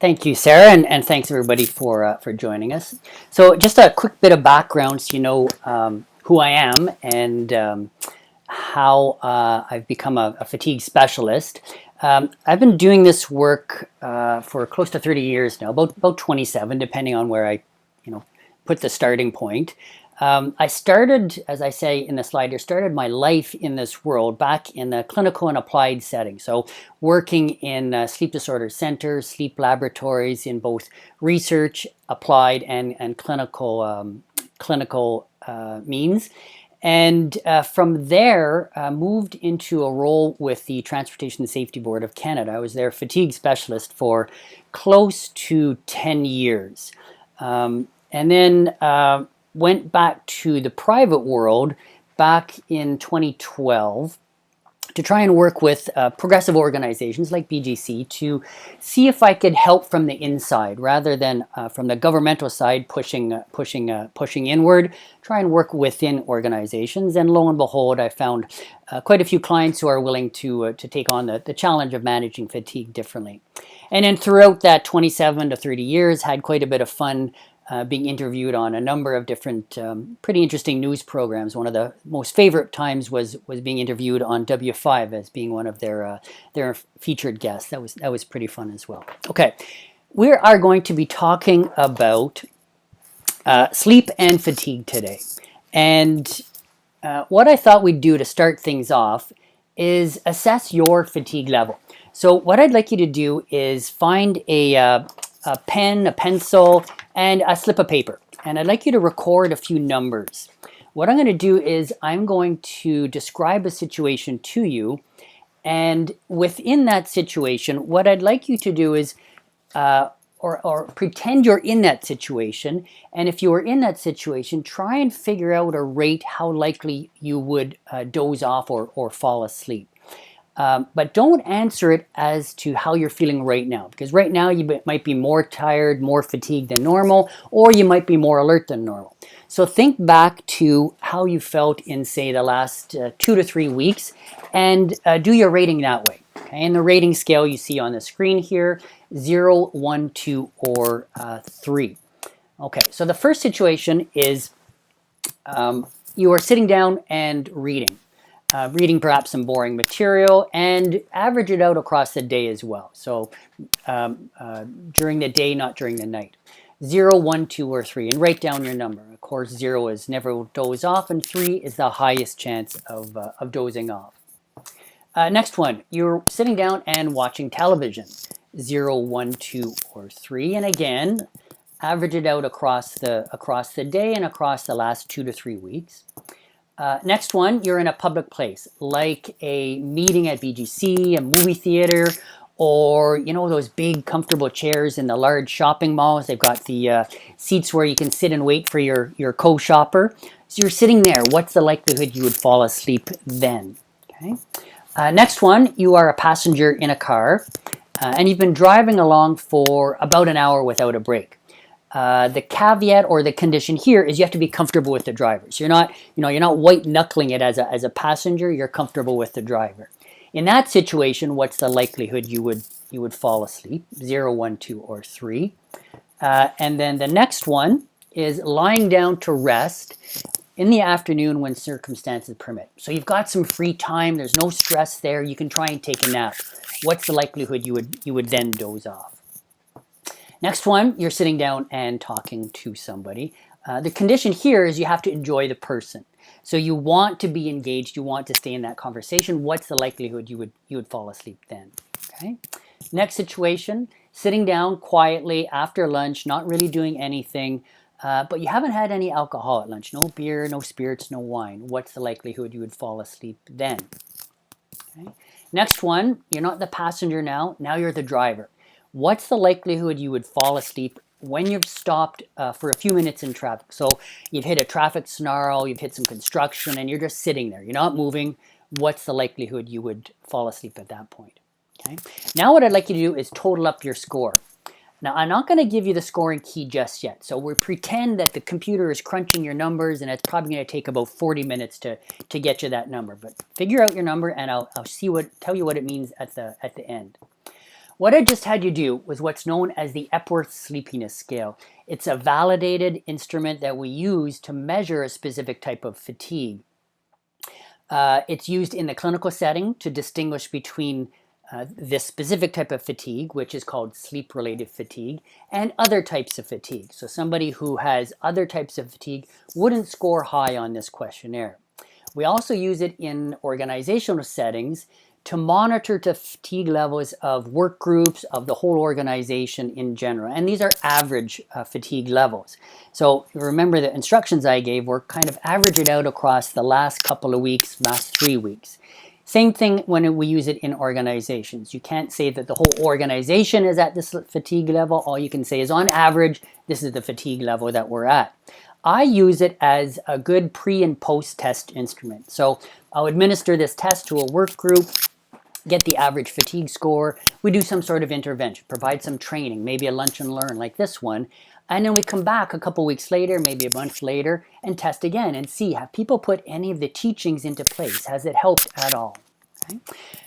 Thank you, Sarah, and thanks everybody for joining us. So, just a quick bit of background, so you know who I am and how I've become a fatigue specialist. I've been doing this work for close to 30 years now, about 27, depending on where I, put the starting point. I started, as I say in the slide here, started my life in this world back in the clinical and applied setting. So working in sleep disorder centers, sleep laboratories in both research, applied, and clinical means. And from there, moved into a role with the Transportation Safety Board of Canada. I was their fatigue specialist for close to 10 years. And then went back to the private world back in 2012 to try and work with progressive organizations like BGC to see if I could help from the inside rather than from the governmental side pushing inward. Try and work within organizations, and lo and behold, I found quite a few clients who are willing to take on the challenge of managing fatigue differently. And then throughout that 27 to 30 years, had quite a bit of fun being interviewed on a number of different pretty interesting news programs. One of the most favorite times was being interviewed on W5 as being one of their featured guests. That was pretty fun as well. Okay, we are going to be talking about sleep and fatigue today. And what I thought we'd do to start things off is assess your fatigue level. So what I'd like you to do is find a pen, a pencil, and a slip of paper. And I'd like you to record a few numbers. What I'm going to do is I'm going to describe a situation to you. And within that situation, what I'd like you to do is, or pretend you're in that situation. And if you are in that situation, try and figure out or rate how likely you would doze off or fall asleep. But don't answer it as to how you're feeling right now, because right now you might be more tired, more fatigued than normal, or you might be more alert than normal. So think back to how you felt in, say, the last 2 to 3 weeks, and do your rating that way. Okay? And the rating scale you see on the screen here, 0, 1, 2, or 3. Okay, so the first situation is you are sitting down and reading. Reading perhaps some boring material, and average it out across the day as well. So during the day, not during the night. 0, 1, 2, or 3, and write down your number. Of course, 0 is never doze off, and 3 is the highest chance of dozing off. Next one, you're sitting down and watching television. 0, 1, 2, or 3, and again, average it out across the day and across the last 2 to 3 weeks. Next one, you're in a public place, like a meeting at BGC, a movie theater, or those big comfortable chairs in the large shopping malls. They've got the seats where you can sit and wait for your co-shopper. So you're sitting there. What's the likelihood you would fall asleep then? Okay. Next one, you are a passenger in a car, and you've been driving along for about an hour without a break. The caveat or the condition here is you have to be comfortable with the driver. So you're not white knuckling it as a passenger. You're comfortable with the driver. In that situation, what's the likelihood you would fall asleep? 0, 1, 2, or 3. And then the next one is lying down to rest in the afternoon when circumstances permit. So you've got some free time. There's no stress there. You can try and take a nap. What's the likelihood you would then doze off? Next one, you're sitting down and talking to somebody. The condition here is you have to enjoy the person. So you want to be engaged. You want to stay in that conversation. What's the likelihood you would fall asleep then? Okay. Next situation, sitting down quietly after lunch, not really doing anything, but you haven't had any alcohol at lunch. No beer, no spirits, no wine. What's the likelihood you would fall asleep then? Okay. Next one, you're not the passenger now. Now you're the driver. What's the likelihood you would fall asleep when you've stopped for a few minutes in traffic? So you've hit a traffic snarl, you've hit some construction, and you're just sitting there. You're not moving. What's the likelihood you would fall asleep at that point? Okay. Now what I'd like you to do is total up your score. Now I'm not going to give you the scoring key just yet. So we pretend that the computer is crunching your numbers, and it's probably going to take about 40 minutes to get you that number. But figure out your number, and I'll tell you what it means at the end. What I just had you do was what's known as the Epworth Sleepiness Scale. It's a validated instrument that we use to measure a specific type of fatigue. It's used in the clinical setting to distinguish between this specific type of fatigue, which is called sleep-related fatigue, and other types of fatigue. So somebody who has other types of fatigue wouldn't score high on this questionnaire. We also use it in organizational settings to monitor the fatigue levels of work groups, of the whole organization in general. And these are average fatigue levels. So remember the instructions I gave were kind of average it out across the last couple of weeks, last 3 weeks. Same thing when we use it in organizations. You can't say that the whole organization is at this fatigue level. All you can say is on average, this is the fatigue level that we're at. I use it as a good pre and post test instrument. So I'll administer this test to a work group, get the average fatigue score. We do some sort of intervention, provide some training, maybe a lunch and learn like this one. And then we come back a couple weeks later, maybe a month later, and test again and see, have people put any of the teachings into place? Has it helped at all? Okay.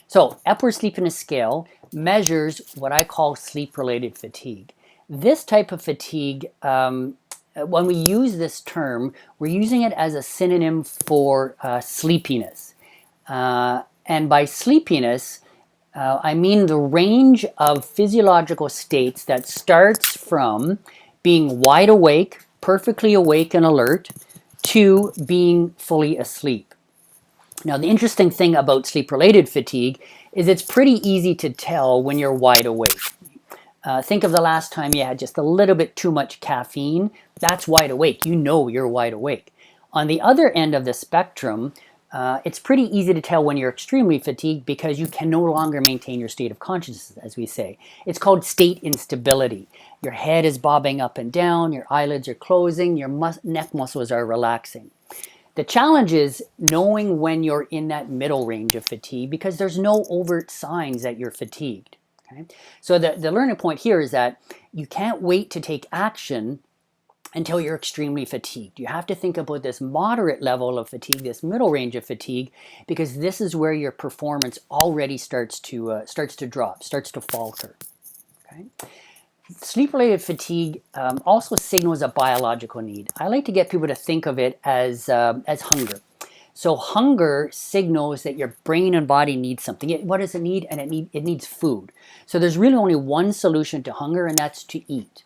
So Epworth Sleepiness Scale measures what I call sleep-related fatigue. This type of fatigue, when we use this term, we're using it as a synonym for sleepiness. And by sleepiness, I mean the range of physiological states that starts from being wide awake, perfectly awake and alert, to being fully asleep. Now, the interesting thing about sleep-related fatigue is it's pretty easy to tell when you're wide awake. Think of the last time you had just a little bit too much caffeine. That's wide awake. You know you're wide awake. On the other end of the spectrum, it's pretty easy to tell when you're extremely fatigued because you can no longer maintain your state of consciousness, as we say. It's called state instability. Your head is bobbing up and down, your eyelids are closing, your neck muscles are relaxing. The challenge is knowing when you're in that middle range of fatigue because there's no overt signs that you're fatigued. Okay? So the learning point here is that you can't wait to take action until you're extremely fatigued. You have to think about this moderate level of fatigue, this middle range of fatigue, because this is where your performance already starts to drop, starts to falter. Okay? Sleep-related fatigue also signals a biological need. I like to get people to think of it as hunger. So hunger signals that your brain and body need something. What does it need? And it needs food. So there's really only one solution to hunger, and that's to eat.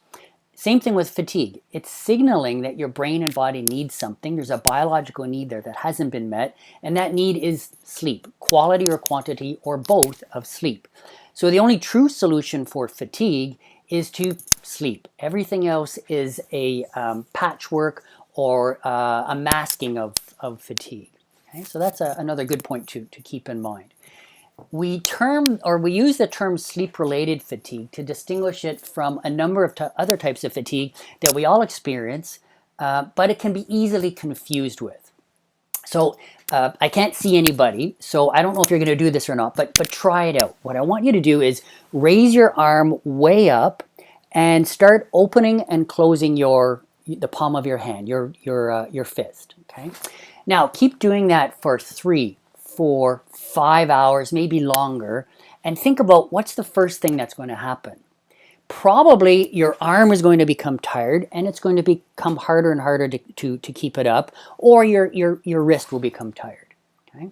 Same thing with fatigue. It's signaling that your brain and body need something. There's a biological need there that hasn't been met, and that need is sleep, quality or quantity, or both of sleep. So the only true solution for fatigue is to sleep. Everything else is a patchwork or a masking of fatigue. Okay? So that's another good point to keep in mind. We use the term sleep-related fatigue to distinguish it from a number of other types of fatigue that we all experience, but it can be easily confused with. So I can't see anybody, so I don't know if you're going to do this or not, but try it out. What I want you to do is raise your arm way up and start opening and closing the palm of your hand, your fist. Okay. Now keep doing that for 3, 4, 5 hours, maybe longer, and think about what's the first thing that's going to happen. Probably your arm is going to become tired, and it's going to become harder and harder to keep it up, or your wrist will become tired. Okay?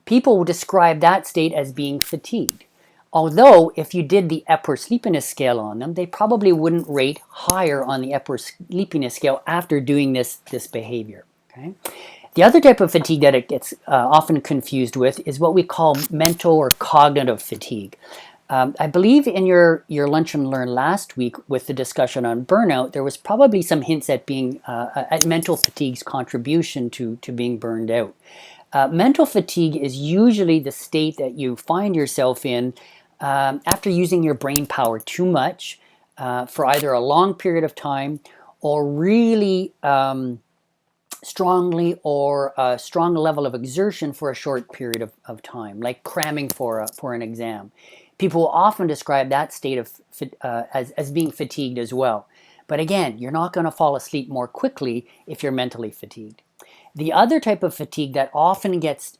People will describe that state as being fatigued. Although, if you did the Epworth Sleepiness Scale on them, they probably wouldn't rate higher on the Epworth Sleepiness Scale after doing this behavior. Okay? The other type of fatigue that it gets often confused with is what we call mental or cognitive fatigue. I believe in your Lunch and Learn last week with the discussion on burnout, there was probably some hints at at mental fatigue's contribution to being burned out. Mental fatigue is usually the state that you find yourself in after using your brain power too much for either a long period of time or really strongly or a strong level of exertion for a short period of time, like cramming for an exam. People will often describe that state as being fatigued as well. But again, you're not going to fall asleep more quickly if you're mentally fatigued. The other type of fatigue that often gets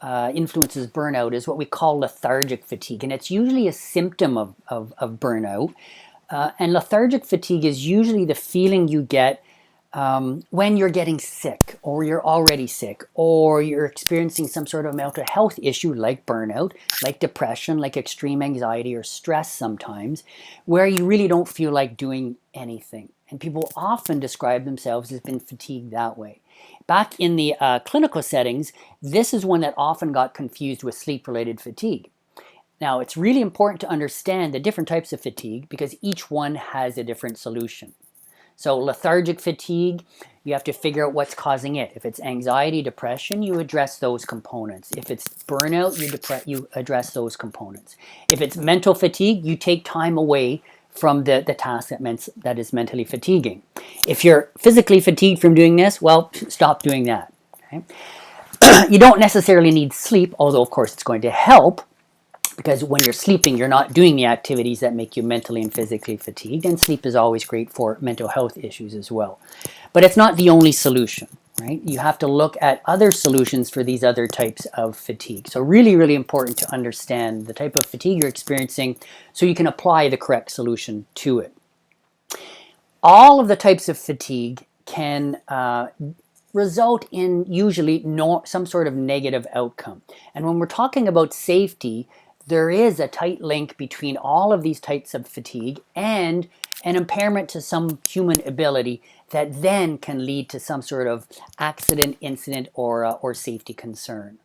influences burnout is what we call lethargic fatigue, and it's usually a symptom of burnout. And lethargic fatigue is usually the feeling you get when you're getting sick, or you're already sick, or you're experiencing some sort of mental health issue like burnout, like depression, like extreme anxiety or stress sometimes, where you really don't feel like doing anything. And people often describe themselves as being fatigued that way. Back in the clinical settings, this is one that often got confused with sleep-related fatigue. Now, it's really important to understand the different types of fatigue because each one has a different solution. So lethargic fatigue, you have to figure out what's causing it. If it's anxiety, depression, you address those components. If it's burnout, you address those components. If it's mental fatigue, you take time away from the task that is mentally fatiguing. If you're physically fatigued from doing this, well, stop doing that. Okay? You don't necessarily need sleep, although of course it's going to help, because when you're sleeping, you're not doing the activities that make you mentally and physically fatigued, and sleep is always great for mental health issues as well. But it's not the only solution, right? You have to look at other solutions for these other types of fatigue. So really, really important to understand the type of fatigue you're experiencing so you can apply the correct solution to it. All of the types of fatigue can result in usually some sort of negative outcome. And when we're talking about safety, there is a tight link between all of these types of fatigue and an impairment to some human ability that then can lead to some sort of accident, incident, or safety concern.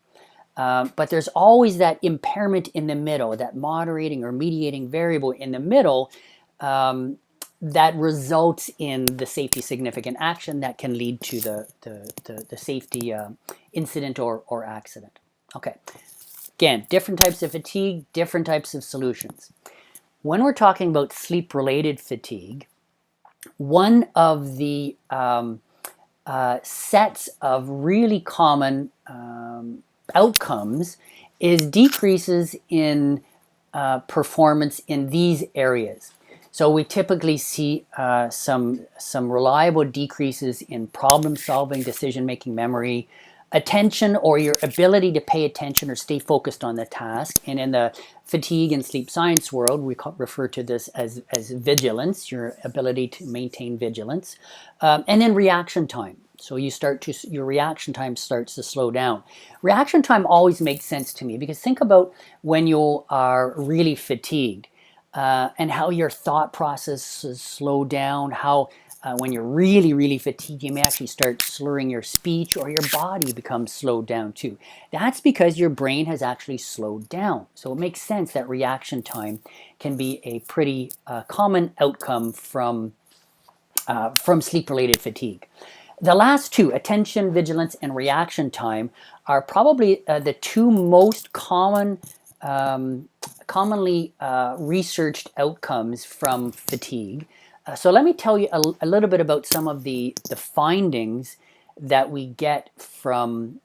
But there's always that impairment in the middle, that moderating or mediating variable in the middle that results in the safety significant action that can lead to the safety incident or accident. Okay. Again, different types of fatigue, different types of solutions. When we're talking about sleep-related fatigue, one of the sets of really common outcomes is decreases in performance in these areas. So we typically see some reliable decreases in problem-solving, decision-making, memory, attention, or your ability to pay attention or stay focused on the task. And in the fatigue and sleep science world, we refer to this as vigilance, your ability to maintain vigilance. And then reaction time. So your reaction time starts to slow down. Reaction time always makes sense to me because think about when you are really fatigued and how your thought processes slow down, how when you're really, really fatigued, you may actually start slurring your speech, or your body becomes slowed down too. That's because your brain has actually slowed down. So it makes sense that reaction time can be a pretty common outcome from sleep-related fatigue. The last two, attention, vigilance, and reaction time, are probably the two most commonly researched outcomes from fatigue. So let me tell you a little bit about some of the findings that we get from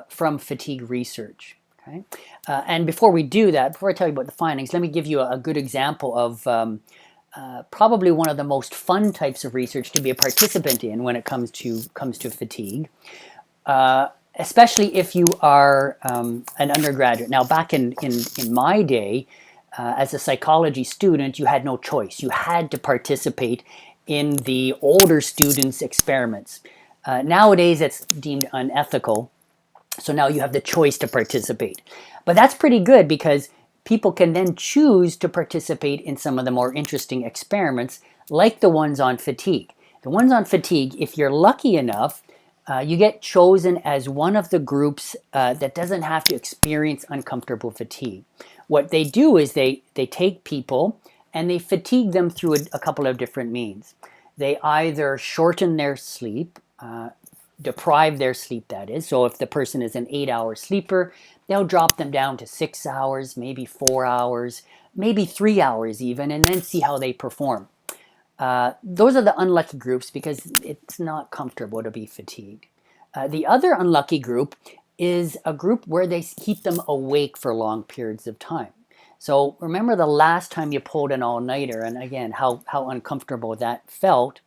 fatigue research. Okay? And before we do that, before I tell you about the findings, let me give you a good example of probably one of the most fun types of research to be a participant in when it comes to fatigue, especially if you are an undergraduate. Now, back in my day, as a psychology student, you had no choice. You had to participate in the older students' experiments. Nowadays, it's deemed unethical, so now you have the choice to participate. But that's pretty good because people can then choose to participate in some of the more interesting experiments, like the ones on fatigue. The ones on fatigue, if you're lucky enough, you get chosen as one of the groups that doesn't have to experience uncomfortable fatigue. What they do is they take people and they fatigue them through a couple of different means. They either shorten their sleep, deprive their sleep, that is. So if the person is an 8-hour sleeper, they'll drop them down to 6 hours, maybe 4 hours, maybe 3 hours even, and then see how they perform. Those are the unlucky groups because it's not comfortable to be fatigued. The other unlucky group is a group where they keep them awake for long periods of time. So remember the last time you pulled an all-nighter, and again, how uncomfortable that felt.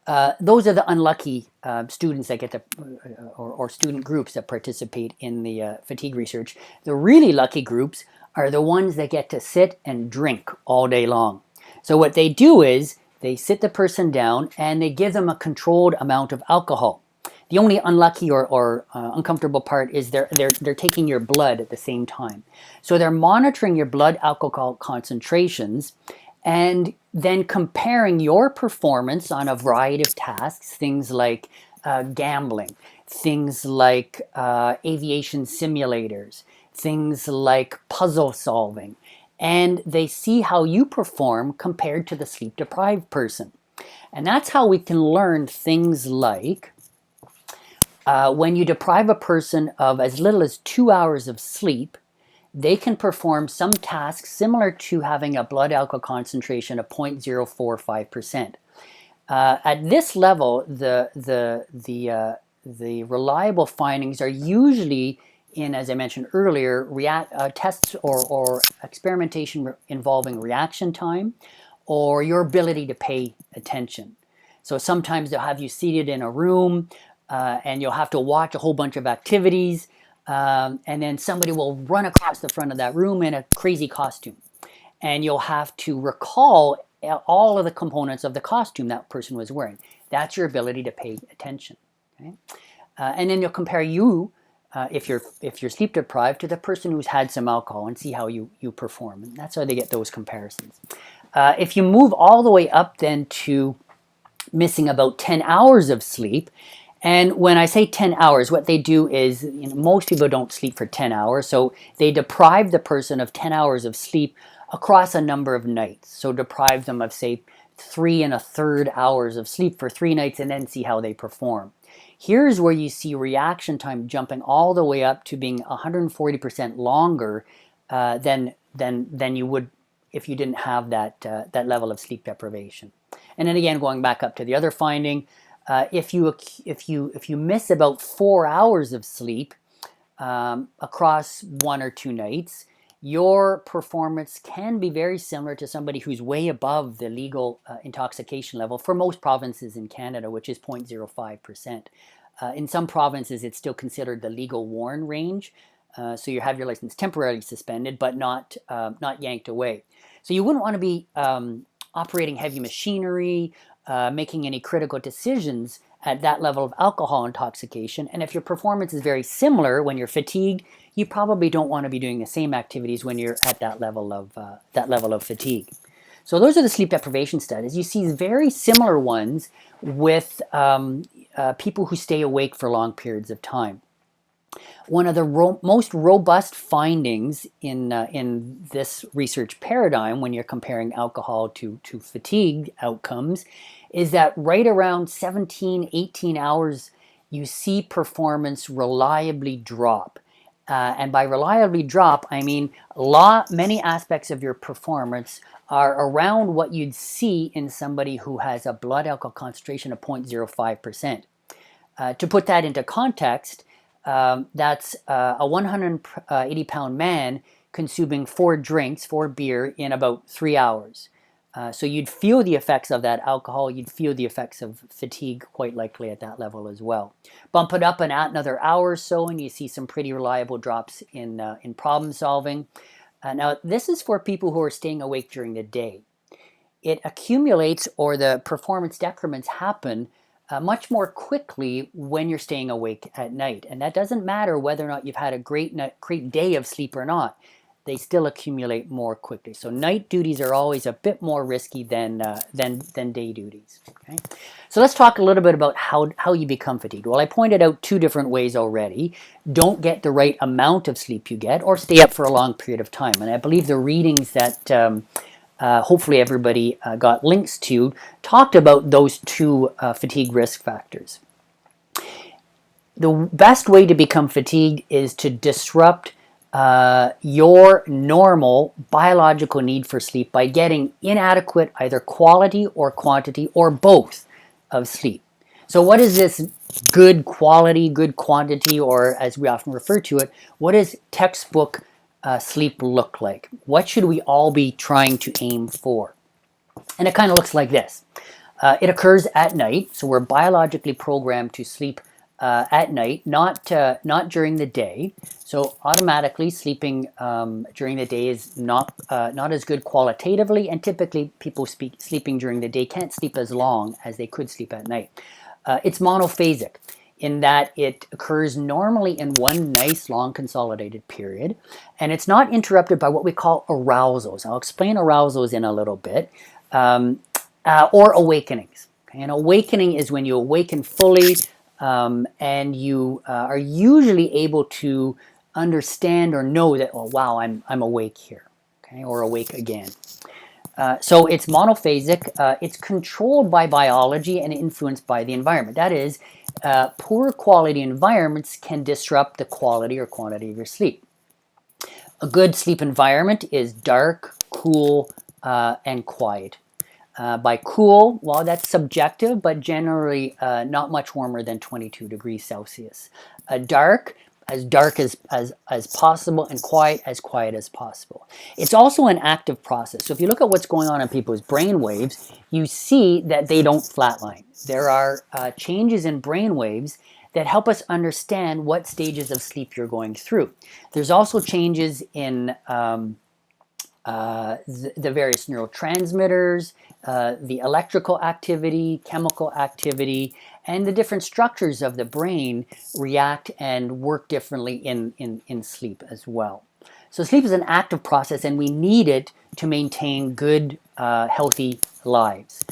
Those are the unlucky students that get to, or student groups that participate in the fatigue research. The really lucky groups are the ones that get to sit and drink all day long. So what they do is they sit the person down and they give them a controlled amount of alcohol. The only unlucky or uncomfortable part is they're taking your blood at the same time. So they're monitoring your blood alcohol concentrations and then comparing your performance on a variety of tasks, things like gambling, things like aviation simulators, things like puzzle solving, and they see how you perform compared to the sleep-deprived person. And that's how we can learn things like when you deprive a person of as little as 2 hours of sleep, they can perform some tasks similar to having a blood alcohol concentration of 0.045%. At this level, the reliable findings are usually in, as I mentioned earlier, tests or experimentation involving reaction time or your ability to pay attention. So sometimes they'll have you seated in a room and you'll have to watch a whole bunch of activities. And then somebody will run across the front of that room in a crazy costume. And you'll have to recall all of the components of the costume that person was wearing. That's your ability to pay attention. Okay? And then you'll compare you, if you're sleep deprived, to the person who's had some alcohol and see how you perform. And that's how they get those comparisons. If you move all the way up then to missing about 10 hours of sleep, and when I say 10 hours, what they do is, most people don't sleep for 10 hours, so they deprive the person of 10 hours of sleep across a number of nights. So deprive them of, say, 3 1/3 hours of sleep for 3 nights and then see how they perform. Here's where you see reaction time jumping all the way up to being 140% longer than you would if you didn't have that level of sleep deprivation. And then again, going back up to the other finding, if you miss about 4 hours of sleep across 1 or 2 nights, your performance can be very similar to somebody who's way above the legal intoxication level for most provinces in Canada, which is 0.05%. In some provinces, it's still considered the legal warn range. So you have your license temporarily suspended, but not yanked away. So you wouldn't want to be operating heavy machinery, making any critical decisions at that level of alcohol intoxication. And if your performance is very similar when you're fatigued, you probably don't want to be doing the same activities when you're at that level of fatigue. So those are the sleep deprivation studies. You see very similar ones with people who stay awake for long periods of time. One of the most robust findings in this research paradigm when you're comparing alcohol to fatigue outcomes is that right around 17, 18 hours, you see performance reliably drop. And by reliably drop, I mean many aspects of your performance are around what you'd see in somebody who has a blood alcohol concentration of 0.05%. To put that into context, that's a 180-pound man consuming 4 beer in about 3 hours. So you'd feel the effects of that alcohol, you'd feel the effects of fatigue quite likely at that level as well. Bump it up another hour or so and you see some pretty reliable drops in problem solving. Now this is for people who are staying awake during the day. It accumulates, or the performance decrements happen much more quickly when you're staying awake at night. And that doesn't matter whether or not you've had a great day of sleep or not. They still accumulate more quickly. So night duties are always a bit more risky than day duties. Okay? So let's talk a little bit about how you become fatigued. Well, I pointed out 2 different ways already. Don't get the right amount of sleep you get, or stay up for a long period of time. And I believe the readings that hopefully everybody got links to talked about those 2 fatigue risk factors. The best way to become fatigued is to disrupt your normal biological need for sleep by getting inadequate either quality or quantity or both of sleep. So what is this good quality, good quantity, or as we often refer to it, what does textbook sleep look like? What should we all be trying to aim for? And it kind of looks like this. It occurs at night, so we're biologically programmed to sleep at night, not during the day. So automatically sleeping during the day is not as good qualitatively, and typically people sleeping during the day can't sleep as long as they could sleep at night. It's monophasic in that it occurs normally in one nice long consolidated period, and it's not interrupted by what we call arousals. I'll explain arousals in a little bit, or awakenings. Okay? An awakening is when you awaken fully, and you are usually able to understand or know that, oh wow, I'm awake here, okay, or awake again. So it's monophasic. It's controlled by biology and influenced by the environment. That is, poor quality environments can disrupt the quality or quantity of your sleep. A good sleep environment is dark, cool, and quiet. By cool, well, that's subjective, but generally not much warmer than 22 degrees Celsius. Dark as possible, and quiet as possible. It's also an active process. So if you look at what's going on in people's brain waves, you see that they don't flatline. There are changes in brain waves that help us understand what stages of sleep you're going through. There's also changes in the various neurotransmitters, the electrical activity, chemical activity, and the different structures of the brain react and work differently in sleep as well. So sleep is an active process, and we need it to maintain good, healthy lives.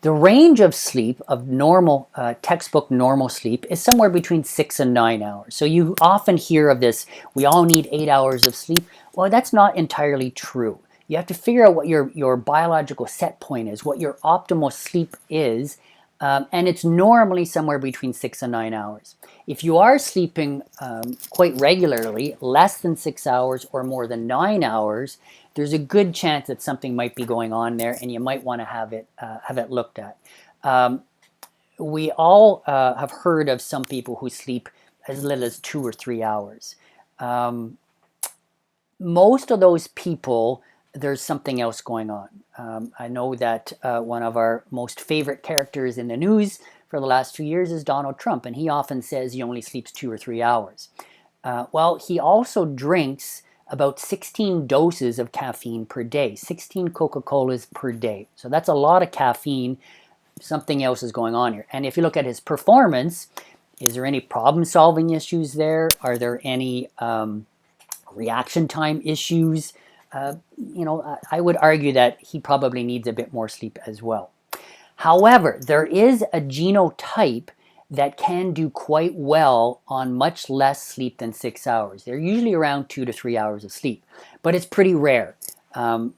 The range of sleep, of normal, textbook normal sleep, is somewhere between 6 and 9 hours. So you often hear of this, we all need 8 hours of sleep. Well, that's not entirely true. You have to figure out what your biological set point is, what your optimal sleep is, and it's normally somewhere between 6 and 9 hours. If you are sleeping quite regularly, less than 6 hours or more than 9 hours, there's a good chance that something might be going on there, and you might want to have it looked at. We all have heard of some people who sleep as little as 2 or 3 hours. Most of those people, there's something else going on. I know that one of our most favorite characters in the news for the last few years is Donald Trump, and he often says he only sleeps 2 or 3 hours. Well, he also drinks about 16 doses of caffeine per day, 16 Coca-Colas per day. So that's a lot of caffeine. Something else is going on here. And if you look at his performance, is there any problem-solving issues there? Are there any reaction time issues? I would argue that he probably needs a bit more sleep as well. However, there is a genotype that can do quite well on much less sleep than 6 hours. They're usually around 2 to 3 hours of sleep, but it's pretty rare.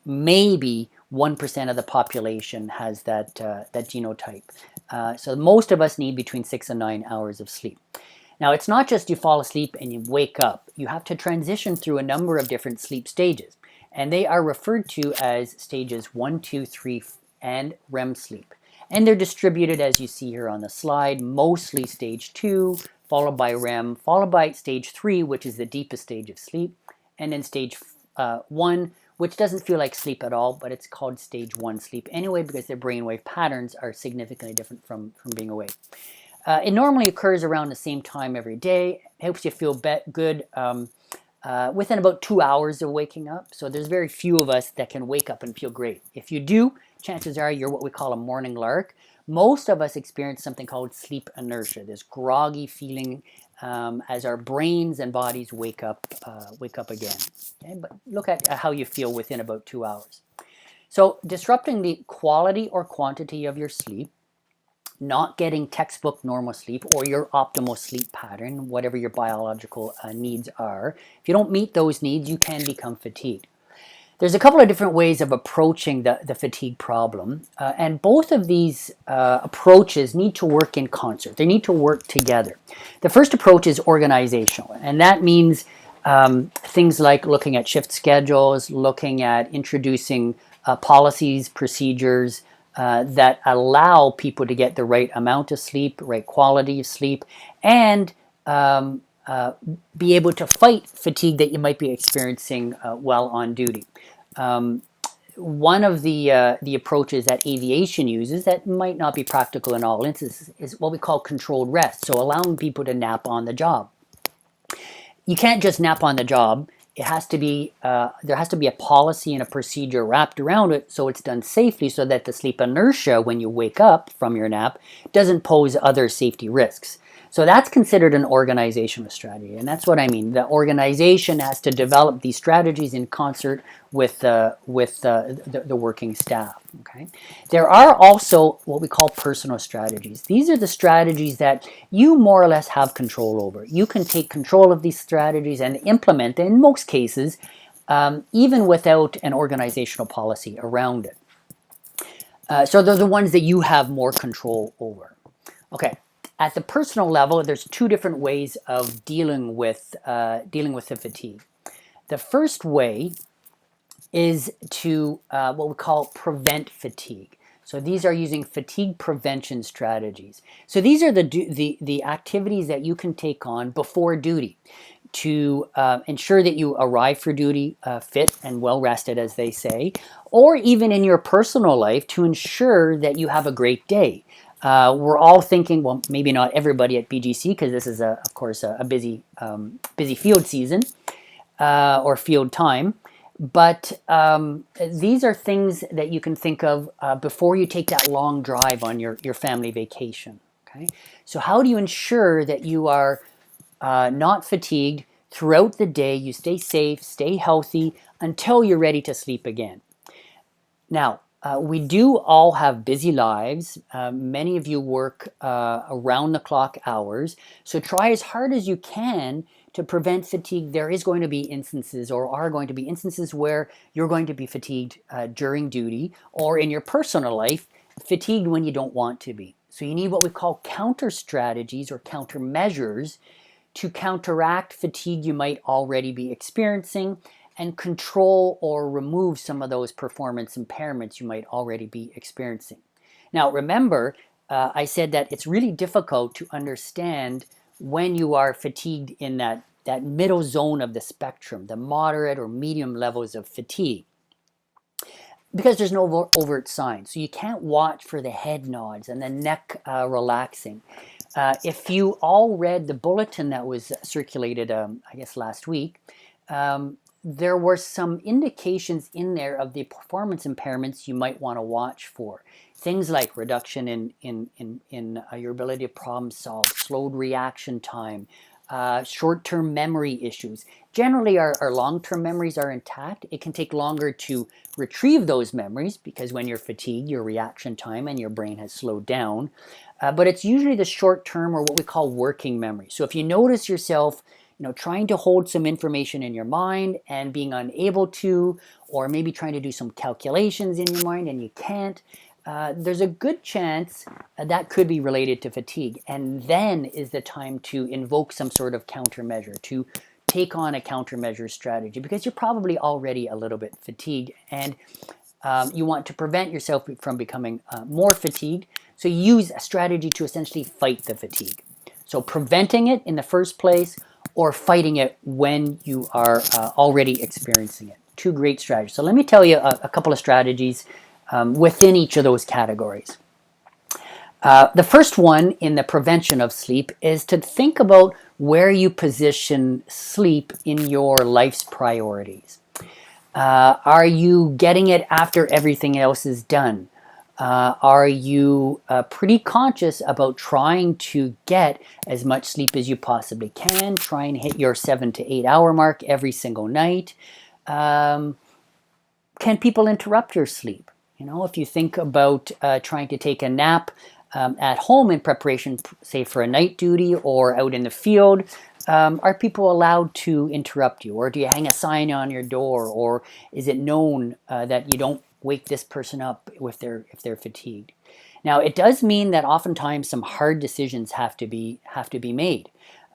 Maybe 1% of the population has that genotype. So most of us need between 6 and 9 hours of sleep. Now, it's not just you fall asleep and you wake up. You have to transition through a number of different sleep stages, and they are referred to as stages 1, 2, 3, and REM sleep. And they're distributed, as you see here on the slide, mostly stage 2, followed by REM, followed by stage 3, which is the deepest stage of sleep, and then stage 1, which doesn't feel like sleep at all, but it's called stage 1 sleep anyway, because their brainwave patterns are significantly different from being awake. It normally occurs around the same time every day. It helps you feel good within about 2 hours of waking up. So there's very few of us that can wake up and feel great. If you do, chances are you're what we call a morning lark. Most of us experience something called sleep inertia, this groggy feeling as our brains and bodies wake up again. Okay? But look at how you feel within about 2 hours. So disrupting the quality or quantity of your sleep, not getting textbook normal sleep or your optimal sleep pattern, whatever your biological needs are. If you don't meet those needs, you can become fatigued. There's a couple of different ways of approaching the fatigue problem, and both of these approaches need to work in concert. They need to work together. The first approach is organizational, and that means things like looking at shift schedules, looking at introducing policies, procedures, that allow people to get the right amount of sleep, right quality of sleep, and be able to fight fatigue that you might be experiencing while on duty. one of the approaches that aviation uses that might not be practical in all instances is what we call controlled rest. So allowing people to nap on the job. You can't just nap on the job. It has to be there has to be a policy and a procedure wrapped around it so it's done safely, so that the sleep inertia when you wake up from your nap doesn't pose other safety risks. So that's considered an organizational strategy, and that's what I mean. The organization has to develop these strategies in concert with the working staff. Okay, there are also what we call personal strategies. These are the strategies that you more or less have control over. You can take control of these strategies and implement them in most cases, even without an organizational policy around it. So they're the ones that you have more control over. Okay. At the personal level, there's two different ways of dealing with the fatigue. The first way is to what we call prevent fatigue. So these are using fatigue prevention strategies. So these are the activities that you can take on before duty to ensure that you arrive for duty fit and well rested, as they say, or even in your personal life to ensure that you have a great day. We're all thinking, well, maybe not everybody at BGC, because this is, of course, a busy field season or field time. But these are things that you can think of before you take that long drive on your family vacation. Okay, so how do you ensure that you are not fatigued throughout the day? You stay safe, stay healthy until you're ready to sleep again. Now, we do all have busy lives. Many of you work around the clock hours. So try as hard as you can to prevent fatigue. There is going to be instances, or are going to be instances, where you're going to be fatigued during duty, or in your personal life, fatigued when you don't want to be. So you need what we call counter strategies or countermeasures to counteract fatigue you might already be experiencing and control or remove some of those performance impairments you might already be experiencing. Now, remember, I said that it's really difficult to understand when you are fatigued in that middle zone of the spectrum, the moderate or medium levels of fatigue, because there's no overt signs. So you can't watch for the head nods and the neck relaxing. If you all read the bulletin that was circulated, I guess last week, there were some indications in there of the performance impairments you might want to watch for. Things like reduction in your ability to problem solve, slowed reaction time, short-term memory issues. Generally, our long-term memories are intact. It can take longer to retrieve those memories because when you're fatigued, your reaction time and your brain has slowed down. But it's usually the short-term, or what we call working memory. So if you notice yourself trying to hold some information in your mind and being unable to, or maybe trying to do some calculations in your mind and you can't, there's a good chance that could be related to fatigue. And then is the time to invoke some sort of countermeasure, to take on a countermeasure strategy, because you're probably already a little bit fatigued and you want to prevent yourself from becoming more fatigued. So use a strategy to essentially fight the fatigue. So preventing it in the first place, or fighting it when you are already experiencing it. Two great strategies. So let me tell you a couple of strategies within each of those categories. The first one in the prevention of sleep is to think about where you position sleep in your life's priorities. Are you getting it after everything else is done? Are you pretty conscious about trying to get as much sleep as you possibly can? Try and hit your 7 to 8 hour mark every single night. Can people interrupt your sleep? If you think about trying to take a nap at home in preparation, say for a night duty or out in the field, are people allowed to interrupt you? Or do you hang a sign on your door? Or is it known that you don't wake this person up if they're fatigued? Now, it does mean that oftentimes some hard decisions have to be made.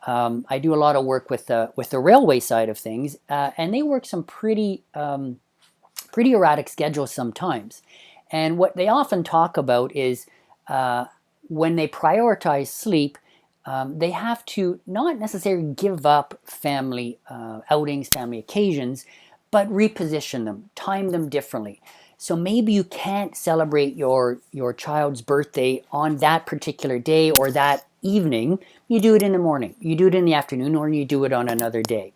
I do a lot of work with the railway side of things, and they work some pretty erratic schedules sometimes. And what they often talk about is when they prioritize sleep, they have to not necessarily give up family outings, family occasions, but reposition them, time them differently. So maybe you can't celebrate your child's birthday on that particular day or that evening. You do it in the morning, you do it in the afternoon, or you do it on another day.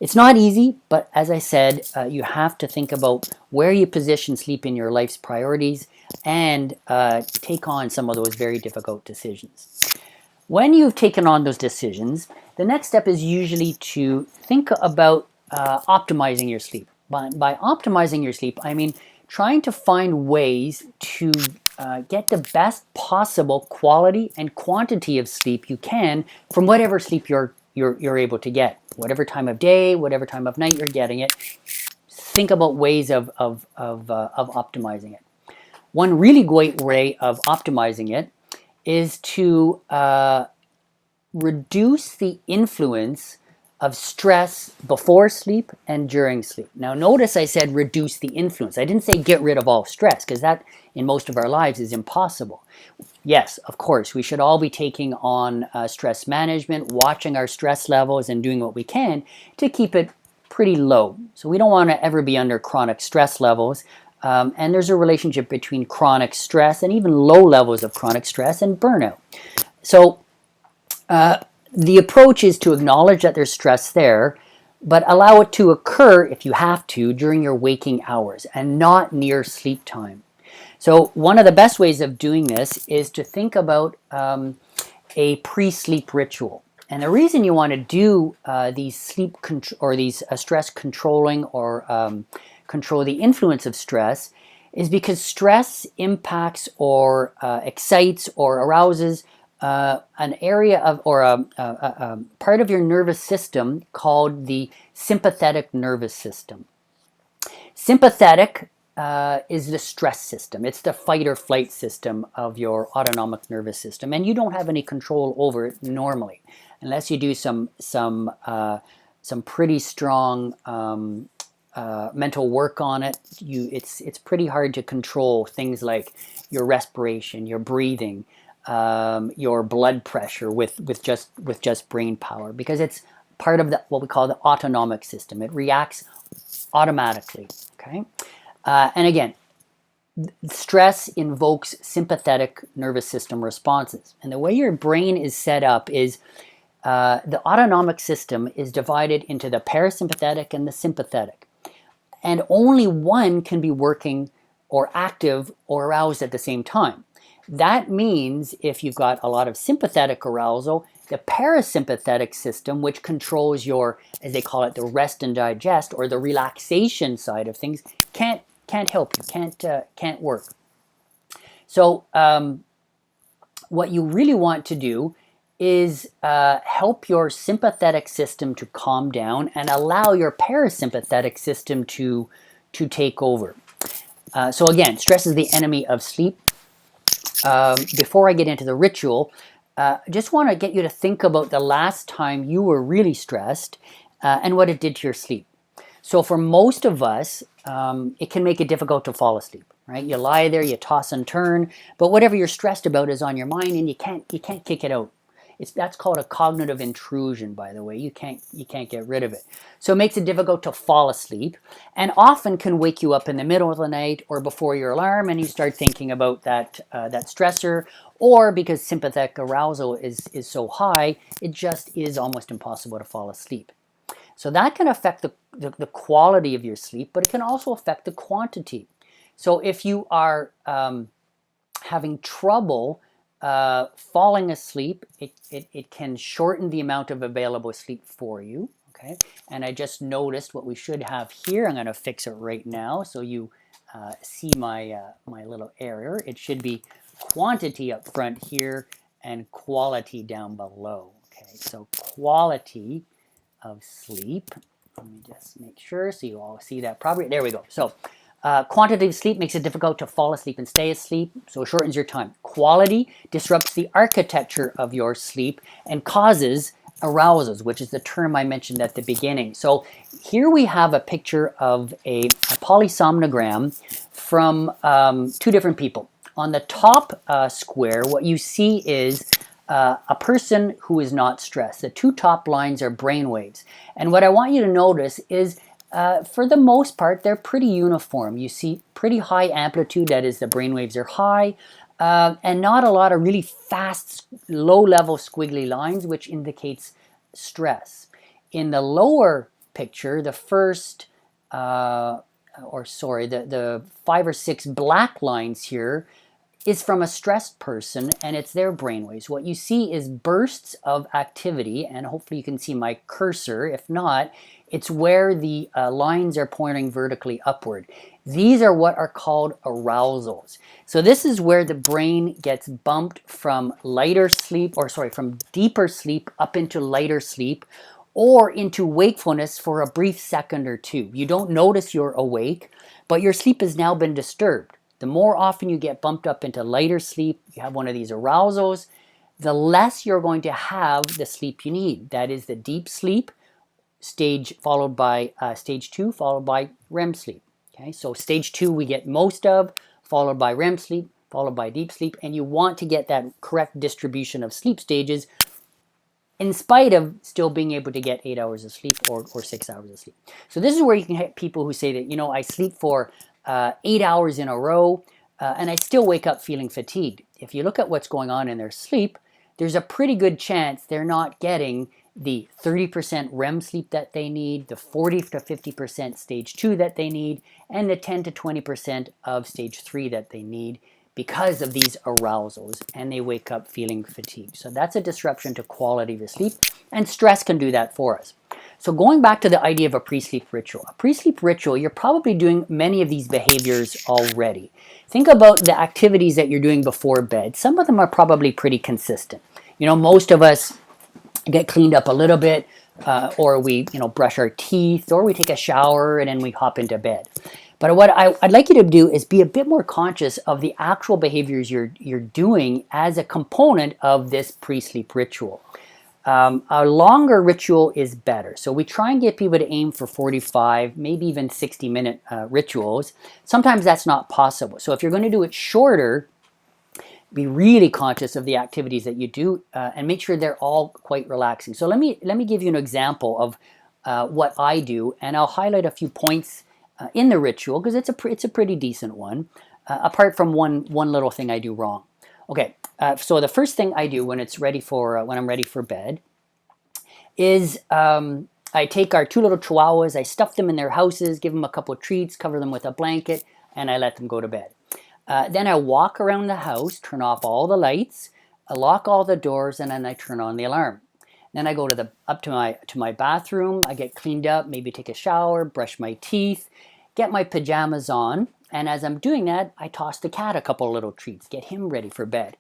It's not easy, but as I said, you have to think about where you position sleep in your life's priorities and take on some of those very difficult decisions. When you've taken on those decisions, the next step is usually to think about optimizing your sleep. By optimizing your sleep, I mean trying to find ways to get the best possible quality and quantity of sleep you can from whatever sleep you're able to get. Whatever time of day, whatever time of night you're getting it, think about ways of optimizing it. One really great way of optimizing it is to reduce the influence of stress before sleep and during sleep. Now notice I said reduce the influence. I didn't say get rid of all stress, because that in most of our lives is impossible. Yes, of course, we should all be taking on stress management, watching our stress levels and doing what we can to keep it pretty low. So we don't want to ever be under chronic stress levels. And there's a relationship between chronic stress and even low levels of chronic stress and burnout. So the approach is to acknowledge that there's stress there, but allow it to occur, if you have to, during your waking hours and not near sleep time. So one of the best ways of doing this is to think about a pre-sleep ritual. And the reason you want to do these sleep or these stress controlling or control the influence of stress is because stress impacts or excites or arouses an area of or a part of your nervous system called the sympathetic nervous system. Sympathetic is the stress system. It's the fight or flight system of your autonomic nervous system, and you don't have any control over it normally, unless you do some pretty strong mental work on it. It's pretty hard to control things like your respiration, your breathing, your blood pressure with just brain power, because it's part of what we call the autonomic system. It reacts automatically. Okay, and again, stress invokes sympathetic nervous system responses, and the way your brain is set up is the autonomic system is divided into the parasympathetic and the sympathetic, and only one can be working or active or aroused at the same time. That means if you've got a lot of sympathetic arousal, the parasympathetic system, which controls your, as they call it, the rest and digest or the relaxation side of things, can't help you, can't work. So what you really want to do is help your sympathetic system to calm down and allow your parasympathetic system to take over. So again, stress is the enemy of sleep. Before I get into the ritual, just want to get you to think about the last time you were really stressed and what it did to your sleep. So for most of us, it can make it difficult to fall asleep, right? You lie there, you toss and turn, but whatever you're stressed about is on your mind, and you can't kick it out. That's called a cognitive intrusion, by the way. You can't get rid of it. So it makes it difficult to fall asleep, and often can wake you up in the middle of the night or before your alarm, and you start thinking about that stressor, or because sympathetic arousal is so high, it just is almost impossible to fall asleep. So that can affect the quality of your sleep, but it can also affect the quantity. So if you are having trouble falling asleep, it can shorten the amount of available sleep for you. Okay, and I just noticed what we should have here. I'm going to fix it right now so you see my little error. It should be quantity up front here and quality down below. Okay, so quality of sleep. Let me just make sure so you all see that properly. There we go. So quantity of sleep makes it difficult to fall asleep and stay asleep, so it shortens your time. Quality disrupts the architecture of your sleep and causes arousals, which is the term I mentioned at the beginning. So here we have a picture of a polysomnogram from two different people. On the top square, what you see is a person who is not stressed. The two top lines are brain waves. And what I want you to notice is For the most part, they're pretty uniform. You see pretty high amplitude, that is, the brain waves are high, and not a lot of really fast, low-level squiggly lines, which indicates stress. In the lower picture, the first, the 5 or 6 black lines here is from a stressed person, and it's their brainwaves. What you see is bursts of activity, and hopefully you can see my cursor. If not, it's where the lines are pointing vertically upward. These are what are called arousals. So this is where the brain gets bumped from from deeper sleep up into lighter sleep, or into wakefulness for a brief second or two. You don't notice you're awake, but your sleep has now been disturbed. The more often you get bumped up into lighter sleep, you have one of these arousals, the less you're going to have the sleep you need. That is the deep sleep, followed by stage 2, followed by REM sleep. Okay, so stage 2 we get most of, followed by REM sleep, followed by deep sleep, and you want to get that correct distribution of sleep stages in spite of still being able to get 8 hours of sleep or 6 hours of sleep. So this is where you can have people who say that, I sleep for 8 hours in a row and I still wake up feeling fatigued. If you look at what's going on in their sleep, there's a pretty good chance they're not getting the 30% REM sleep that they need, the 40 to 50% stage 2 that they need, and the 10 to 20% of stage 3 that they need, because of these arousals, and they wake up feeling fatigued. So that's a disruption to quality of the sleep, and stress can do that for us. So going back to the idea of a pre-sleep ritual. A pre-sleep ritual, you're probably doing many of these behaviors already. Think about the activities that you're doing before bed. Some of them are probably pretty consistent. Most of us get cleaned up a little bit, or we brush our teeth, or we take a shower, and then we hop into bed. But what I'd like you to do is be a bit more conscious of the actual behaviors you're doing as a component of this pre-sleep ritual. A longer ritual is better. So we try and get people to aim for 45, maybe even 60-minute rituals. Sometimes that's not possible. So if you're going to do it shorter, be really conscious of the activities that you do and make sure they're all quite relaxing. So let me give you an example of what I do, and I'll highlight a few points in the ritual, because it's a pretty decent one, apart from one little thing I do wrong. Okay, so the first thing I do when I'm ready for bed is I take our 2 little chihuahuas, I stuff them in their houses, give them a couple of treats, cover them with a blanket, and I let them go to bed. Then I walk around the house, turn off all the lights, I lock all the doors, and then I turn on the alarm. Then I go up to my bathroom, I get cleaned up, maybe take a shower, brush my teeth, get my pajamas on, and as I'm doing that, I toss the cat a couple little treats, get him ready for bed.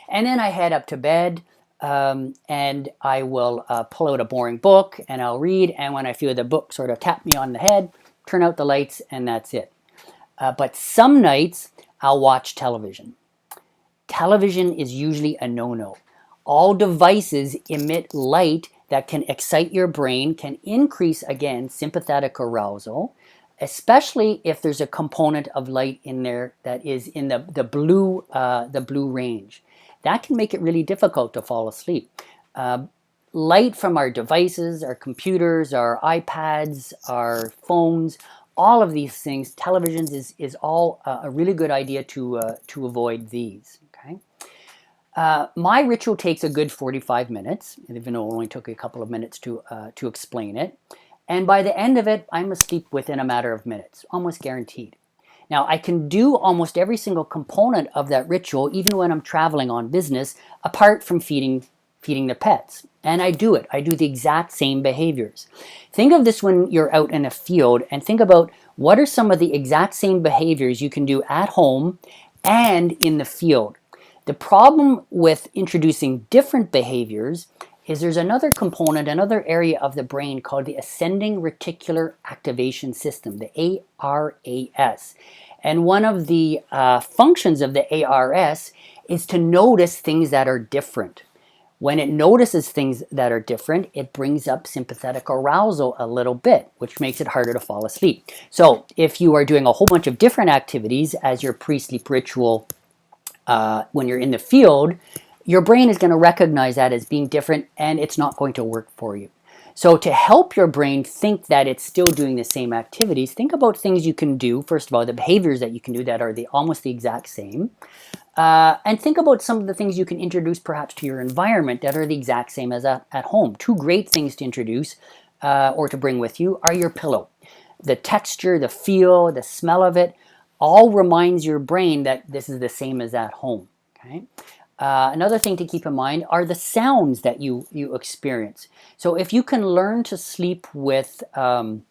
And then I head up to bed, and I will pull out a boring book, and I'll read, and when I feel the book sort of tap me on the head, turn out the lights, and that's it. But some nights, I'll watch television. Television is usually a no-no. All devices emit light that can excite your brain, can increase, again, sympathetic arousal, especially if there's a component of light in there that is in the blue range. That can make it really difficult to fall asleep. Light from our devices, our computers, our iPads, our phones, all of these things, televisions is all a really good idea to avoid these. Okay. My ritual takes a good 45 minutes, even though it only took a couple of minutes to explain it. And by the end of it, I'm asleep within a matter of minutes, almost guaranteed. Now, I can do almost every single component of that ritual, even when I'm traveling on business, apart from feeding the pets. And I do it. I do the exact same behaviors. Think of this when you're out in a field, and think about what are some of the exact same behaviors you can do at home and in the field. The problem with introducing different behaviors is there's another component, another area of the brain called the ascending reticular activation system, the ARAS. And one of the functions of the ARS is to notice things that are different. When it notices things that are different, it brings up sympathetic arousal a little bit, which makes it harder to fall asleep. So if you are doing a whole bunch of different activities as your pre-sleep ritual when you're in the field, your brain is going to recognize that as being different, and it's not going to work for you. So to help your brain think that it's still doing the same activities, think about things you can do. First of all, the behaviors that you can do that are almost the exact same. And think about some of the things you can introduce perhaps to your environment that are the exact same as at home. Two great things to introduce or to bring with you are your pillow. The texture, the feel, the smell of it all reminds your brain that this is the same as at home. Okay? Another thing to keep in mind are the sounds that you experience. So if you can learn to sleep with some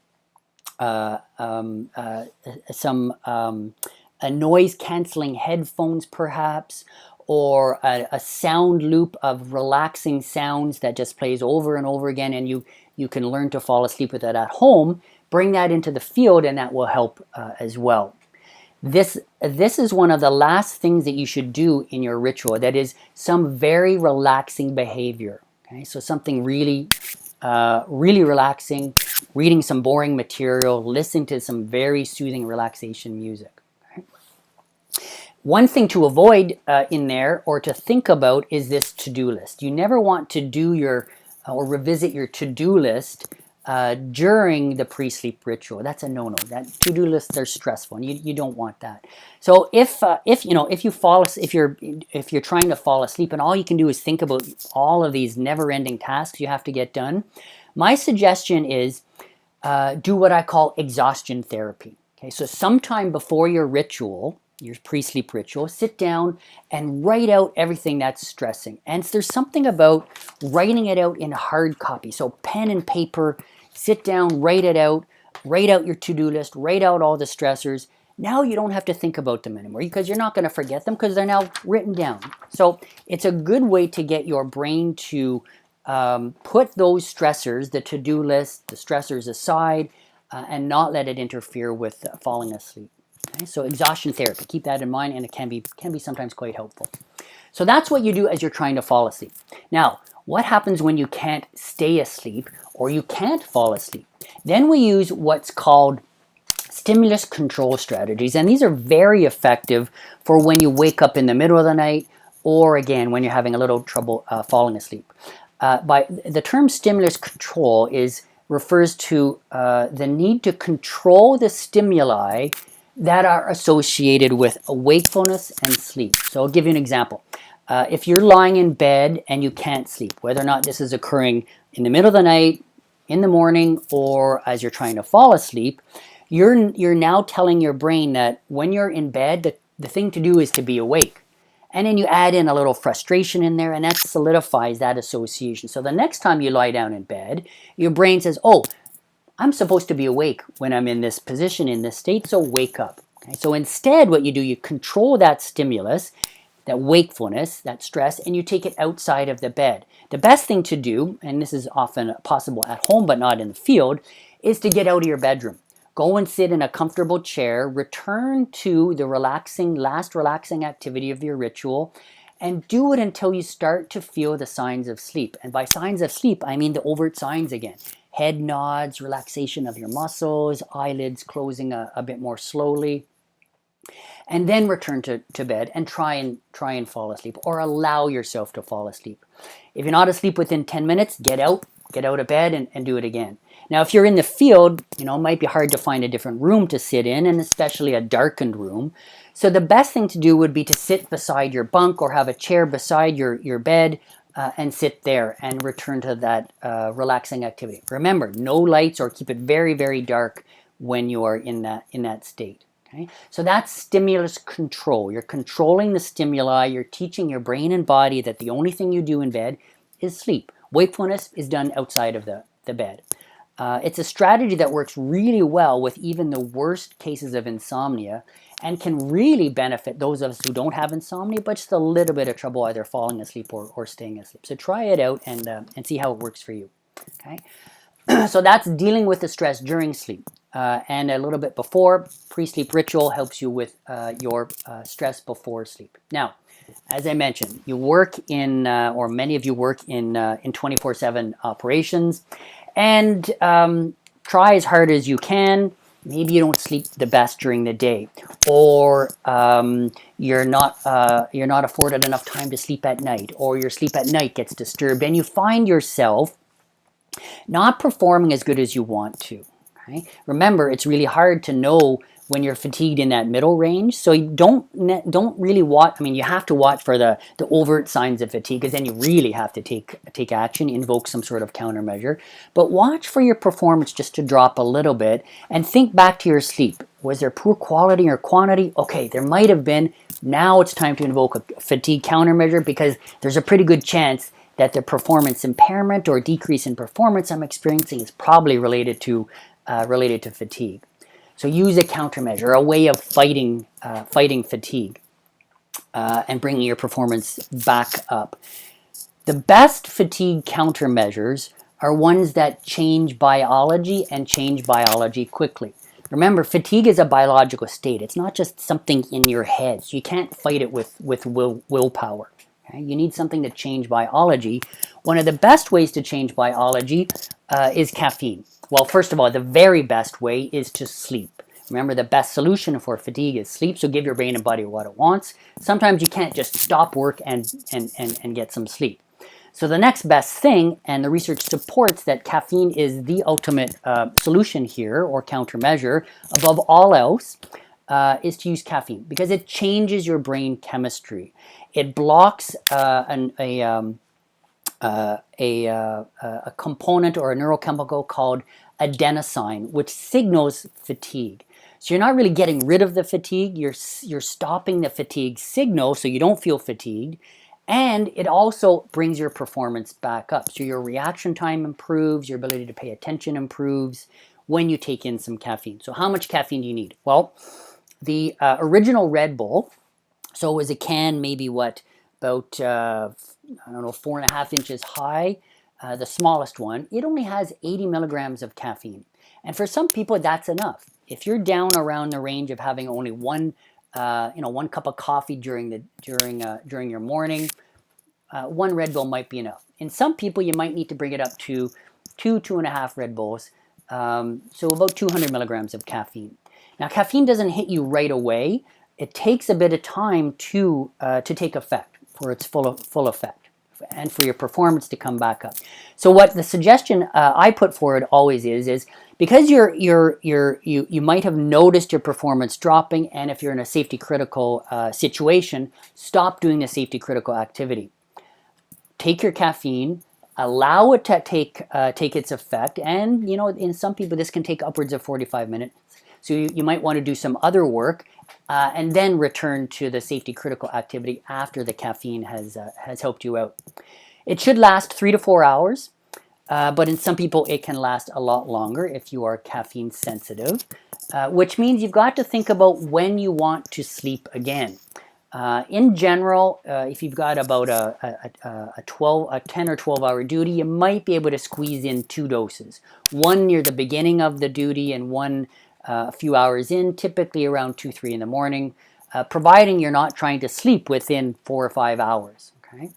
noise canceling headphones perhaps, or a sound loop of relaxing sounds that just plays over and over again, and you can learn to fall asleep with that at home, bring that into the field and that will help as well. This is one of the last things that you should do in your ritual. That is some very relaxing behavior. Okay, so something really relaxing, reading some boring material, listening to some very soothing relaxation music. Okay? One thing to avoid in there or to think about is this to-do list. You never want to do your or revisit your to-do list during the pre-sleep ritual. That's a no-no. That to-do lists are stressful, and you don't want that. So if you're trying to fall asleep and all you can do is think about all of these never-ending tasks you have to get done, my suggestion is do what I call exhaustion therapy. Okay, so sometime before your ritual, your pre-sleep ritual, sit down and write out everything that's stressing. And there's something about writing it out in hard copy. So pen and paper, sit down, write it out, write out your to-do list, write out all the stressors. Now you don't have to think about them anymore because you're not going to forget them because they're now written down. So it's a good way to get your brain to put those stressors, the to-do list, the stressors aside, and not let it interfere with falling asleep. Okay, so exhaustion therapy, keep that in mind, and it can be sometimes quite helpful. So that's what you do as you're trying to fall asleep. Now, what happens when you can't stay asleep or you can't fall asleep? Then we use what's called stimulus control strategies, and these are very effective for when you wake up in the middle of the night or again when you're having a little trouble falling asleep. By the term stimulus control refers to the need to control the stimuli that are associated with wakefulness and sleep. So I'll give you an example. If you're lying in bed and you can't sleep, whether or not this is occurring in the middle of the night, in the morning, or as you're trying to fall asleep, you're now telling your brain that when you're in bed, the thing to do is to be awake. And then you add in a little frustration in there, and that solidifies that association. So the next time you lie down in bed, your brain says, oh, I'm supposed to be awake when I'm in this position, in this state, so wake up. Okay? So instead, what you do, you control that stimulus, that wakefulness, that stress, and you take it outside of the bed. The best thing to do, and this is often possible at home but not in the field, is to get out of your bedroom. Go and sit in a comfortable chair, return to the last relaxing activity of your ritual, and do it until you start to feel the signs of sleep. And by signs of sleep, I mean the overt signs again. Head nods, relaxation of your muscles, eyelids closing a bit more slowly. And then return to bed and try and fall asleep, or allow yourself to fall asleep. If you're not asleep within 10 minutes, get out of bed and do it again. Now, if you're in the field, it might be hard to find a different room to sit in, and especially a darkened room. So the best thing to do would be to sit beside your bunk or have a chair beside your bed and sit there and return to that relaxing activity. Remember, no lights, or keep it very, very dark when you are in that state. Okay? So that's stimulus control. You're controlling the stimuli. You're teaching your brain and body that the only thing you do in bed is sleep. Wakefulness is done outside of the bed. It's a strategy that works really well with even the worst cases of insomnia and can really benefit those of us who don't have insomnia but just a little bit of trouble either falling asleep or staying asleep. So try it out and see how it works for you. Okay? So that's dealing with the stress during sleep. And a little bit before, pre-sleep ritual helps you with your stress before sleep. Now, as I mentioned, you work in, or many of you work in 24/7 operations, and try as hard as you can. Maybe you don't sleep the best during the day, or you're not afforded enough time to sleep at night, or your sleep at night gets disturbed, and you find yourself Not performing as good as you want to. Okay? Remember, it's really hard to know when you're fatigued in that middle range. So you don't really watch. I mean, you have to watch for the overt signs of fatigue, because then you really have to take action, invoke some sort of countermeasure. But watch for your performance just to drop a little bit, and think back to your sleep. Was there poor quality or quantity? Okay, there might have been. Now it's time to invoke a fatigue countermeasure, because there's a pretty good chance that the performance impairment or decrease in performance I'm experiencing is probably related to fatigue. So use a countermeasure, a way of fighting fatigue and bringing your performance back up. The best fatigue countermeasures are ones that change biology, and change biology quickly. Remember, fatigue is a biological state. It's not just something in your head. So you can't fight it with willpower. Okay? You need something to change biology. One of the best ways to change biology is caffeine. Well, first of all, the very best way is to sleep. Remember, the best solution for fatigue is sleep, so give your brain and body what it wants. Sometimes you can't just stop work and get some sleep. So the next best thing, and the research supports that caffeine is the ultimate solution here, or countermeasure, above all else, is to use caffeine, because it changes your brain chemistry. It blocks a component or a neurochemical called adenosine, which signals fatigue. So you're not really getting rid of the fatigue, you're stopping the fatigue signal so you don't feel fatigued, and it also brings your performance back up. So your reaction time improves, your ability to pay attention improves when you take in some caffeine. So how much caffeine do you need? Well, the original Red Bull, so it was a can maybe about I don't know, 4.5 inches high, the smallest one. It only has 80 milligrams of caffeine. And for some people, that's enough. If you're down around the range of having only one cup of coffee during your morning, one Red Bull might be enough. In some people, you might need to bring it up to 2.5 Red Bulls, so about 200 milligrams of caffeine. Now, caffeine doesn't hit you right away. It takes a bit of time to take effect, for its full effect, and for your performance to come back up. So what the suggestion I put forward always is because you might have noticed your performance dropping, and if you're in a safety critical situation, stop doing the safety critical activity. Take your caffeine, allow it to take its effect, and in some people this can take upwards of 45 minutes. So you might want to do some other work and then return to the safety critical activity after the caffeine has helped you out. It should last 3 to 4 hours, but in some people it can last a lot longer if you are caffeine sensitive, which means you've got to think about when you want to sleep again. In general, if you've got about a 10 or 12 hour duty, you might be able to squeeze in 2 doses. One near the beginning of the duty and one a few hours in, typically around 2-3 in the morning, providing you're not trying to sleep within 4 or 5 hours. Okay.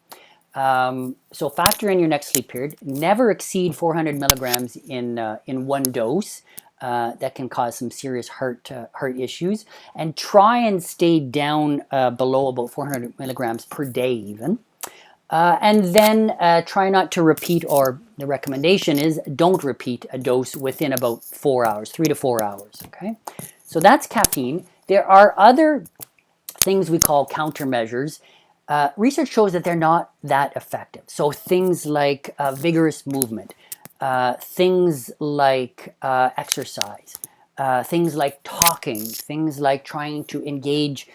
So factor in your next sleep period. Never exceed 400 milligrams in one dose. That can cause some serious heart issues, and try and stay down below about 400 milligrams per day even. And then try not to repeat, or the recommendation is don't repeat a dose within about 4 hours, 3 to 4 hours. Okay, so that's caffeine. There are other things we call countermeasures. Research shows that they're not that effective. So things like vigorous movement, things like exercise, things like talking, things like trying to engage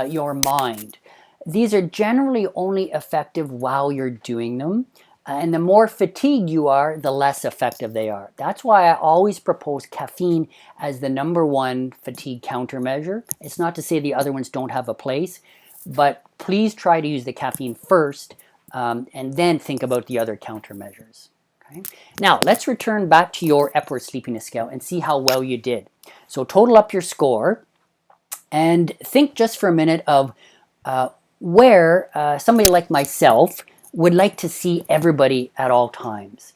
your mind. These are generally only effective while you're doing them. And the more fatigued you are, the less effective they are. That's why I always propose caffeine as the #1 fatigue countermeasure. It's not to say the other ones don't have a place, but please try to use the caffeine first and then think about the other countermeasures. Okay? Now, let's return back to your Epworth Sleepiness Scale and see how well you did. So total up your score and think just for a minute of where somebody like myself would like to see everybody at all times.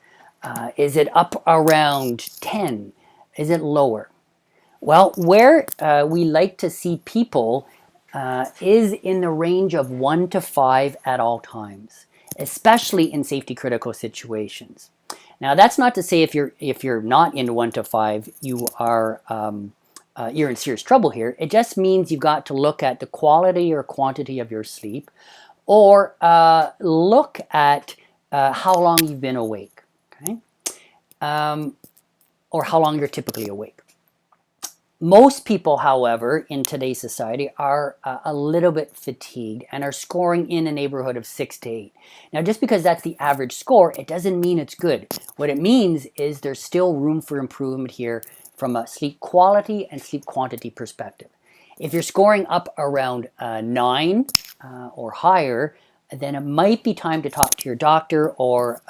Is it up around 10? Is it lower? Well, where we like to see people is in the range of 1 to 5 at all times, especially in safety critical situations. Now, that's not to say if you're not in 1 to 5, you're in serious trouble here. It just means you've got to look at the quality or quantity of your sleep, or look at how long you've been awake, okay? Or how long you're typically awake. Most people, however, in today's society are a little bit fatigued and are scoring in a neighborhood of 6 to 8. Now, just because that's the average score, it doesn't mean it's good. What it means is there's still room for improvement here from a sleep quality and sleep quantity perspective. If you're scoring up around 9 or higher, then it might be time to talk to your doctor, or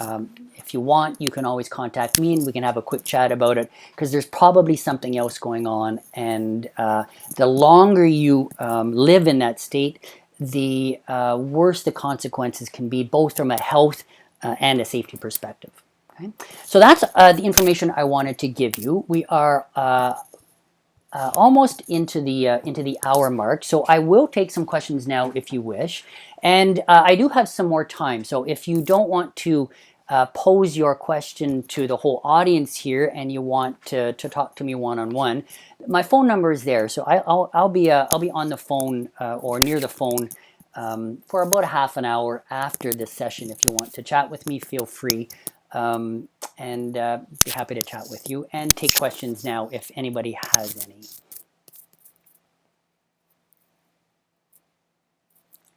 if you want, you can always contact me and we can have a quick chat about it, because there's probably something else going on, and the longer you live in that state, the worse the consequences can be, both from a health and a safety perspective. Okay? So that's the information I wanted to give you. We are almost into the hour mark, so I will take some questions now if you wish, and I do have some more time. So if you don't want to pose your question to the whole audience here, and you want to talk to me one-on-one, my phone number is there. So I'll be on the phone or near the phone for about a half an hour after this session. If you want to chat with me, feel free. And be happy to chat with you and take questions now if anybody has any.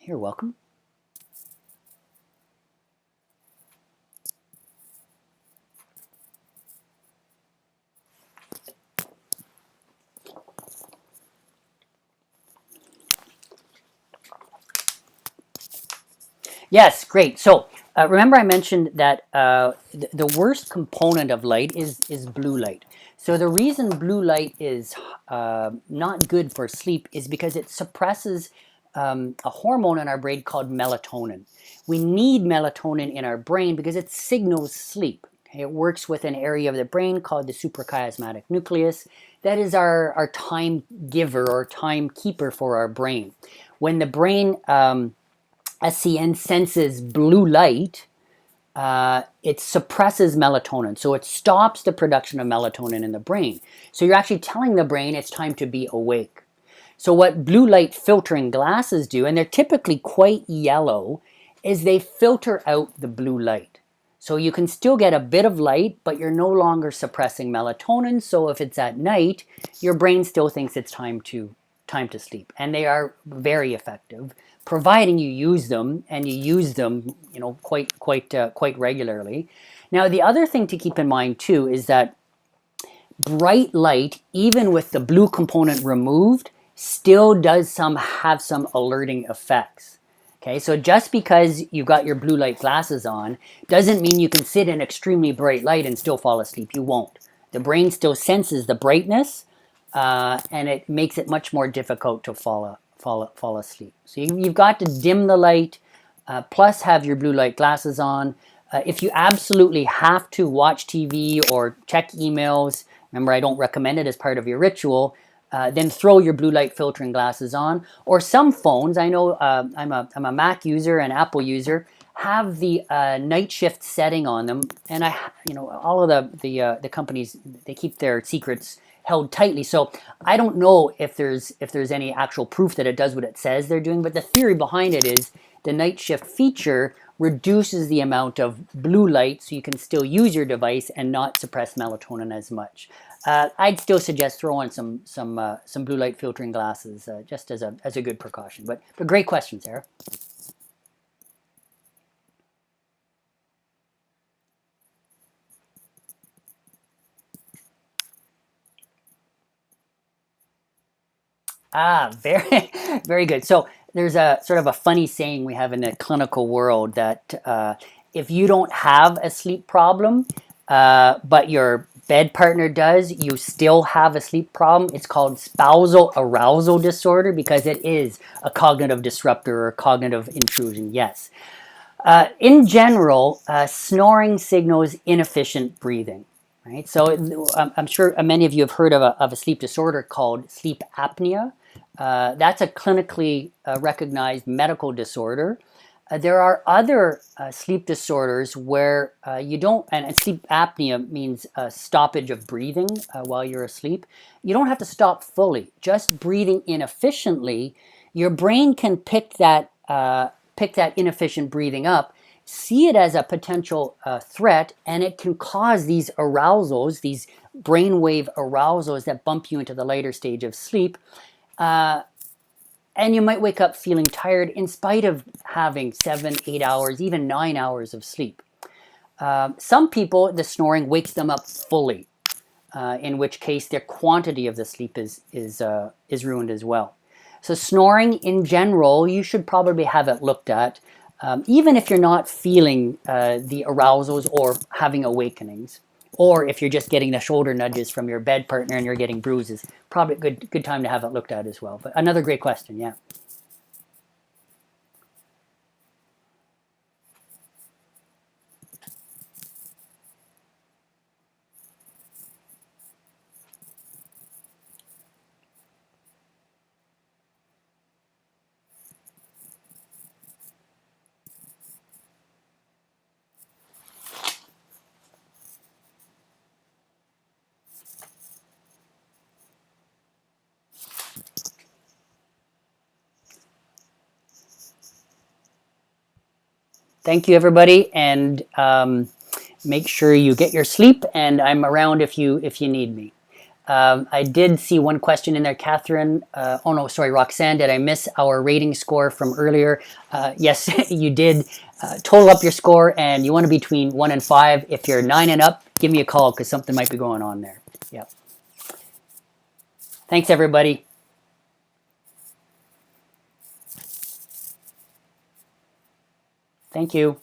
You're welcome. Yes, great. So remember I mentioned that the worst component of light is blue light. So the reason blue light is not good for sleep is because it suppresses a hormone in our brain called melatonin. We need melatonin in our brain because it signals sleep. Okay? It works with an area of the brain called the suprachiasmatic nucleus. That is our time giver or time keeper for our brain. When the brain SCN senses blue light, it suppresses melatonin. So it stops the production of melatonin in the brain. So you're actually telling the brain it's time to be awake. So what blue light filtering glasses do, and they're typically quite yellow, is they filter out the blue light. So you can still get a bit of light, but you're no longer suppressing melatonin. So if it's at night, your brain still thinks it's time to sleep. And they are very effective, providing you use them, and you use them, quite regularly. Now, the other thing to keep in mind too is that bright light, even with the blue component removed, still does have some alerting effects. Okay, so just because you've got your blue light glasses on doesn't mean you can sit in extremely bright light and still fall asleep. You won't. The brain still senses the brightness, and it makes it much more difficult to fall asleep. So you've got to dim the light, plus have your blue light glasses on. If you absolutely have to watch TV or check emails, remember I don't recommend it as part of your ritual, then throw your blue light filtering glasses on. Or some phones, I know I'm a Mac user and Apple user, have the night shift setting on them, and all of the companies, they keep their secrets held tightly. So I don't know if there's any actual proof that it does what it says they're doing, but the theory behind it is the night shift feature reduces the amount of blue light, so you can still use your device and not suppress melatonin as much. I'd still suggest throwing some blue light filtering glasses just as a good precaution. But great question, Sarah. Very, very good. So there's a sort of a funny saying we have in the clinical world that if you don't have a sleep problem, but your bed partner does, you still have a sleep problem. It's called spousal arousal disorder because it is a cognitive disruptor or cognitive intrusion, yes. In general, snoring signals inefficient breathing. Right? So I'm sure many of you have heard of a sleep disorder called sleep apnea. That's a clinically recognized medical disorder. There are other sleep disorders where you don't, and sleep apnea means stoppage of breathing while you're asleep. You don't have to stop fully. Just breathing inefficiently, your brain can pick that inefficient breathing up, see it as a potential threat, and it can cause these arousals, these brainwave arousals that bump you into the lighter stage of sleep. And you might wake up feeling tired in spite of having 7, 8 hours, even 9 hours of sleep. Some people, the snoring wakes them up fully, in which case their quantity of the sleep is ruined as well. So snoring in general, you should probably have it looked at, even if you're not feeling the arousals or having awakenings. Or if you're just getting the shoulder nudges from your bed partner and you're getting bruises, probably a good time to have it looked at as well. But another great question, yeah. Thank you, everybody, and make sure you get your sleep. And I'm around if you need me. I did see one question in there, Catherine. Oh no, sorry, Roxanne. Did I miss our rating score from earlier? Yes, you did. Total up your score, and you want to be between 1 and 5. If you're 9 and up, give me a call because something might be going on there. Yep. Thanks, everybody. Thank you.